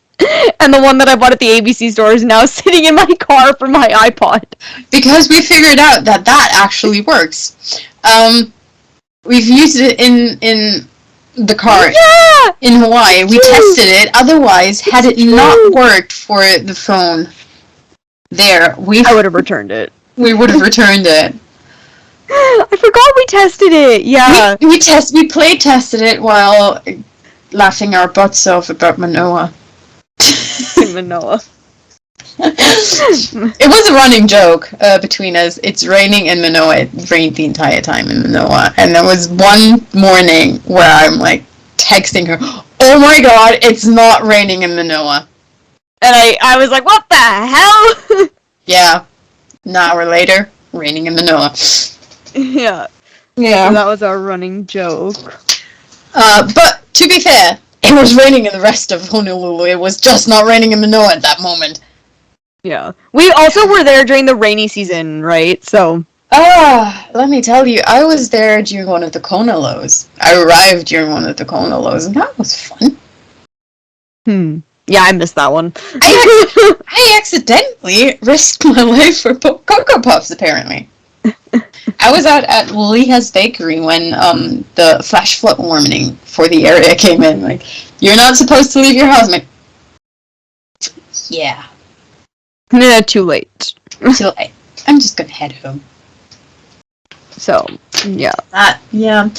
S3: And the one that I bought at the ABC store is now sitting in my car for my iPod. Because
S2: we figured out that actually works. We've used it in the car in Hawaii. We tested it. Otherwise, had it not worked for the phone there, I would have returned it. We would have returned it. I forgot we tested it. Yeah, we play tested it while laughing our butts off about Manoa. Manoa. It was a running joke between us. It's raining in Manoa. It rained the entire time in Manoa, and there was one morning where I'm like texting her, "Oh my god, it's not raining in Manoa," and I was like, "What the hell?" Yeah, an hour later, raining in Manoa. Yeah. So that was our running joke. But to be fair, it was raining in the rest of Honolulu. It was just not raining in Manoa at that moment. Yeah. We also were there during the rainy season, right? So. Let me tell you, I was there during one of the Kona lows. I arrived during one of the Kona lows, and that was fun. Yeah, I missed that one. I accidentally risked my life for Cocoa Puffs, apparently. I was out at Leah's Bakery when the flash flood warning for the area came in. Like, you're not supposed to leave your house. I'm like, yeah.
S3: Nah, too late.
S2: Too late. I'm just gonna head home.
S3: So, yeah.
S2: Yeah.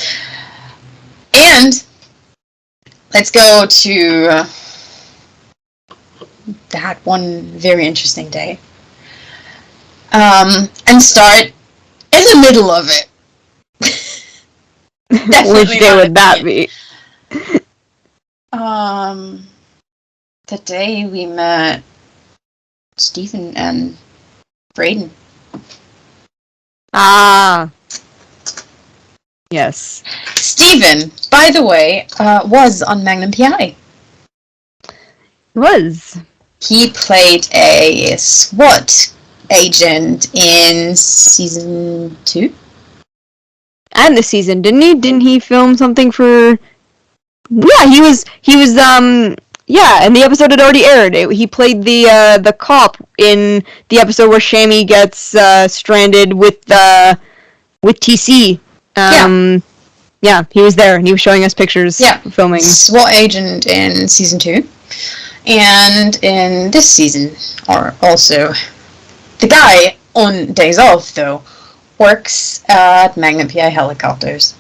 S2: And let's go to that one very interesting day. And start in the middle of it.
S3: Which day would that be?
S2: The day we met Stephen and Braden.
S3: Ah. Yes.
S2: Stephen, by the way, was on Magnum PI.
S3: Was.
S2: He played a SWAT agent in season 2.
S3: And the season, didn't he? Didn't he film something for... Yeah, he was, yeah, and the episode had already aired. He played the cop in the episode where Shammy gets stranded with TC. Yeah, he was there, and he was showing us pictures filming.
S2: SWAT agent in season 2. And in this season, or also, the guy on days off, though, works at Magnum PI Helicopters.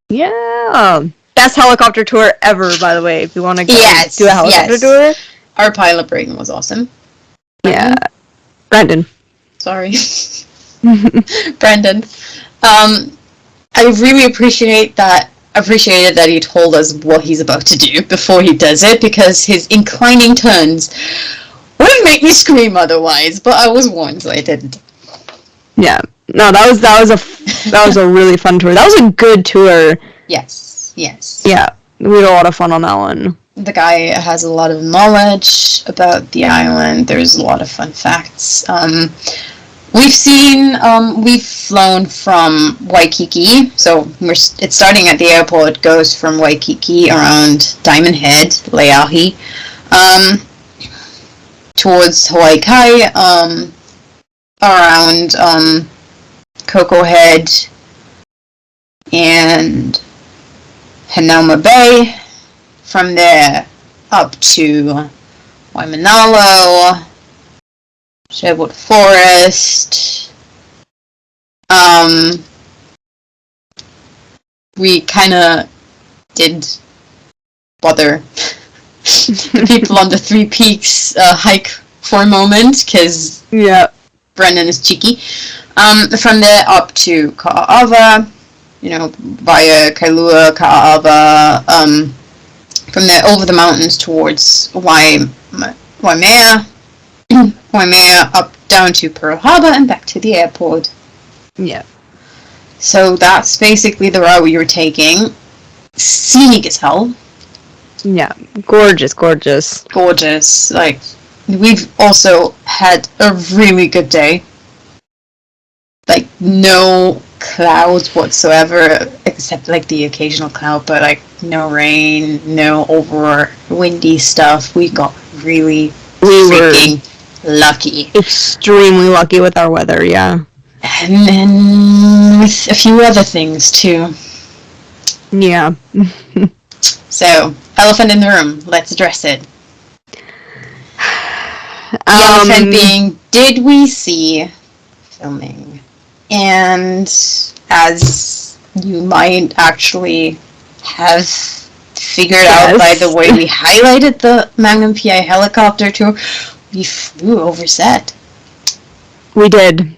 S3: Yeah. Best helicopter tour ever, by the way, if you want to do a helicopter tour.
S2: Our pilot Braden was awesome.
S3: Brandon.
S2: Sorry. Brandon. I really appreciated that he told us what he's about to do before he does it, because his inclining turns would have made me scream otherwise, but I was warned, so I didn't.
S3: Yeah. No, that was a really fun tour. That was a good tour.
S2: Yes.
S3: Yeah, we had a lot of fun on that one.
S2: The guy has a lot of knowledge about the island. There's a lot of fun facts. We've flown from Waikiki, so it's starting at the airport, goes from Waikiki around Diamond Head, Leahi, towards Hawaii Kai, around Coco Head, and Hanauma Bay, from there up to Waimanalo, Sherwood Forest. We kind of did bother the people on the Three Peaks hike for a moment, because Brendan is cheeky. From there up to Ka'ava, via Kailua, Ka'ava, from there over the mountains towards Waimea, Waimea up down to Pearl Harbor and back to the airport.
S3: Yeah.
S2: So that's basically the route we were taking. Scenic as hell.
S3: Yeah, gorgeous.
S2: Gorgeous. Like, we've also had a really good day. Like, no clouds whatsoever, except like the occasional cloud, but like no rain, no over windy stuff. We got really freaking lucky.
S3: Extremely lucky with our weather, yeah.
S2: And then with a few other things too.
S3: Yeah.
S2: So, elephant in the room, let's address it. The elephant being, did we see filming? And as you might actually have figured out by the way we highlighted the Magnum PI helicopter tour, we flew over set.
S3: We did.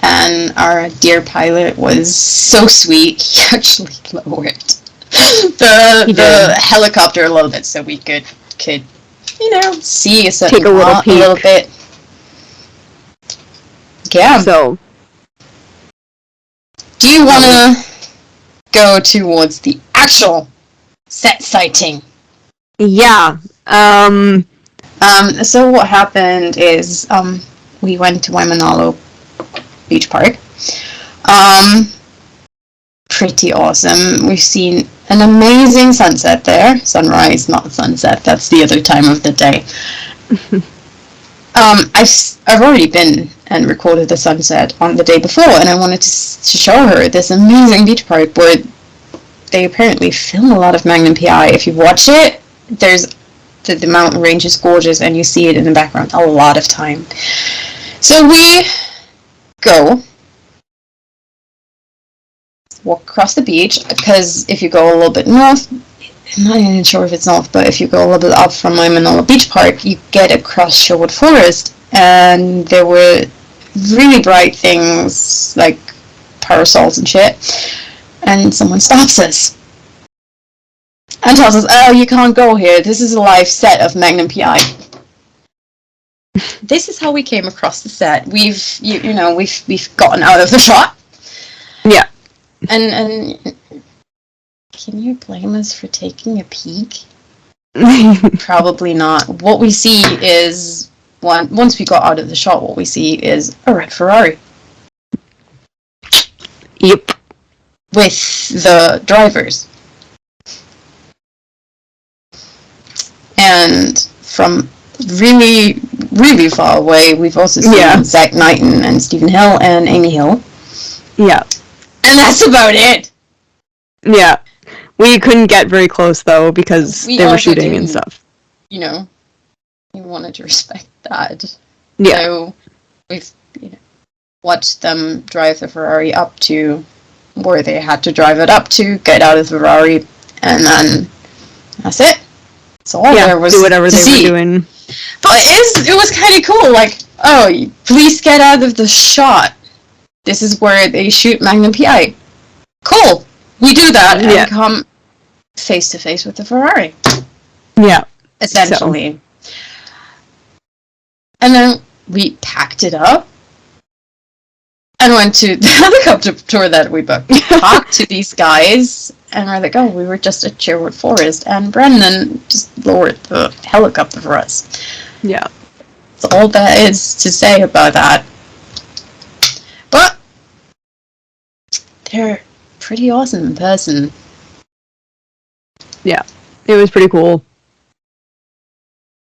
S2: And our dear pilot was so sweet, he actually lowered the helicopter a little bit so we could see a certain
S3: take a little peek.
S2: A little bit. Yeah.
S3: So,
S2: do you want to go towards the actual set sighting?
S3: Yeah.
S2: So what happened is, we went to Waimanalo Beach Park. Pretty awesome. We've seen an amazing sunset there. Sunrise, not sunset. That's the other time of the day. I've already been and recorded the sunset on the day before, and I wanted to show her this amazing beach park where they apparently film a lot of Magnum PI. If you watch it, there's the mountain range is gorgeous, and you see it in the background a lot of time. So we go walk across the beach, because if you go a little bit north, I'm not even sure if it's north, but if you go a little bit up from Waimanalo Beach Park, you get across Sherwood Forest, and there were really bright things like parasols and shit, and someone stops us and tells us, "Oh, you can't go here. This is a live set of Magnum PI." This is how we came across the set. We've gotten out of the shot.
S3: Yeah.
S2: And can you blame us for taking a peek? Probably not. What we see is, once we got out of the shot, what we see is a red Ferrari.
S3: Yep.
S2: With the drivers. And from really, really far away, we've also seen Zach Knighton and Stephen Hill and Amy Hill.
S3: Yeah.
S2: And that's about it.
S3: Yeah. We couldn't get very close, though, because they were shooting and stuff.
S2: You know, we wanted to respect that.
S3: Yeah.
S2: So we've watched them drive the Ferrari up to where they had to drive it up to, get out of the Ferrari, and then that's it. That's all there was
S3: do whatever
S2: to
S3: they
S2: see.
S3: were doing.
S2: But it was kind of cool, like, oh, please get out of the shot. This is where they shoot Magnum PI. Cool. We do that and come face to face with the Ferrari.
S3: Yeah.
S2: Essentially. So. And then we packed it up and went to the helicopter tour that we booked. Talked to these guys, and we're like, oh, we were just at Sherwood Forest, and Brendan just lowered the helicopter for us.
S3: Yeah.
S2: That's all there is to say about that. But they're pretty awesome in person.
S3: Yeah, it was pretty cool.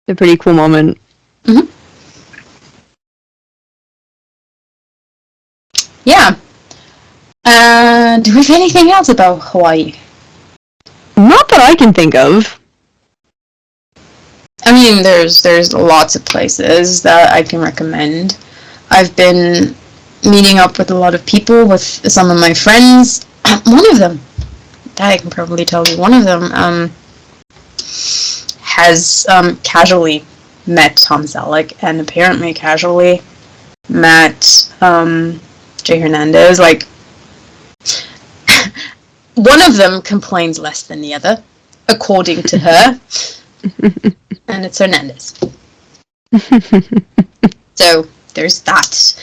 S3: A pretty cool moment.
S2: Mm-hmm. Yeah. Do we have anything else about Hawaii?
S3: Not that I can think of.
S2: I mean, there's lots of places that I can recommend. I've been meeting up with a lot of people, with some of my friends. One of them, that I can probably tell you, one of them has casually met Tom Selleck, and apparently casually met Jay Hernandez. Like, one of them complains less than the other, according to her, and it's Hernandez. So there's that.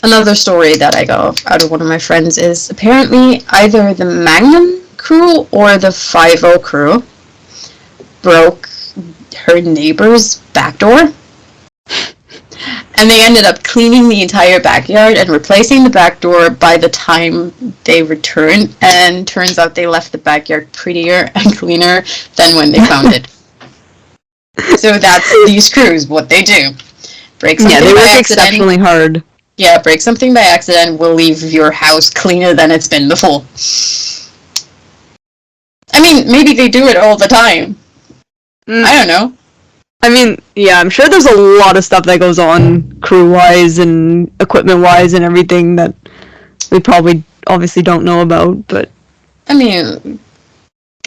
S2: Another story that I got out of one of my friends is apparently either the Magnum crew or the 5-0 crew broke her neighbor's back door. And they ended up cleaning the entire backyard and replacing the back door by the time they returned. And turns out they left the backyard prettier and cleaner than when they found it. So that's these crews, what they do. Break something
S3: they
S2: by
S3: work
S2: accident.
S3: Exceptionally hard.
S2: Yeah, break something by accident will leave your house cleaner than it's been before. I mean, maybe they do it all the time. I don't know.
S3: I mean, yeah, I'm sure there's a lot of stuff that goes on crew-wise and equipment-wise and everything that we probably obviously don't know about, but...
S2: I mean,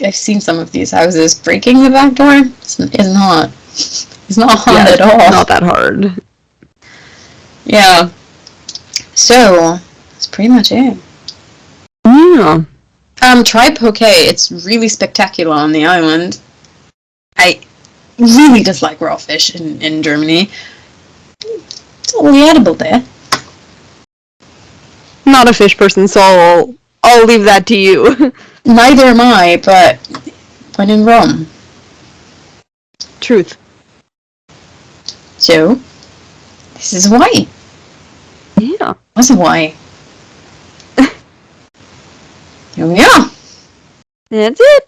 S2: I've seen some of these houses. Breaking the back door is not hard at all.
S3: Not that hard.
S2: Yeah. So, that's pretty much it.
S3: Yeah.
S2: Try poke. It's really spectacular on the island. I really dislike raw fish in Germany. It's only edible there.
S3: Not a fish person, so I'll leave that to you.
S2: Neither am I, but when in Rome.
S3: Truth.
S2: So, this is Hawaii.
S3: Yeah.
S2: What's Hawaii? Here we are.
S3: That's it.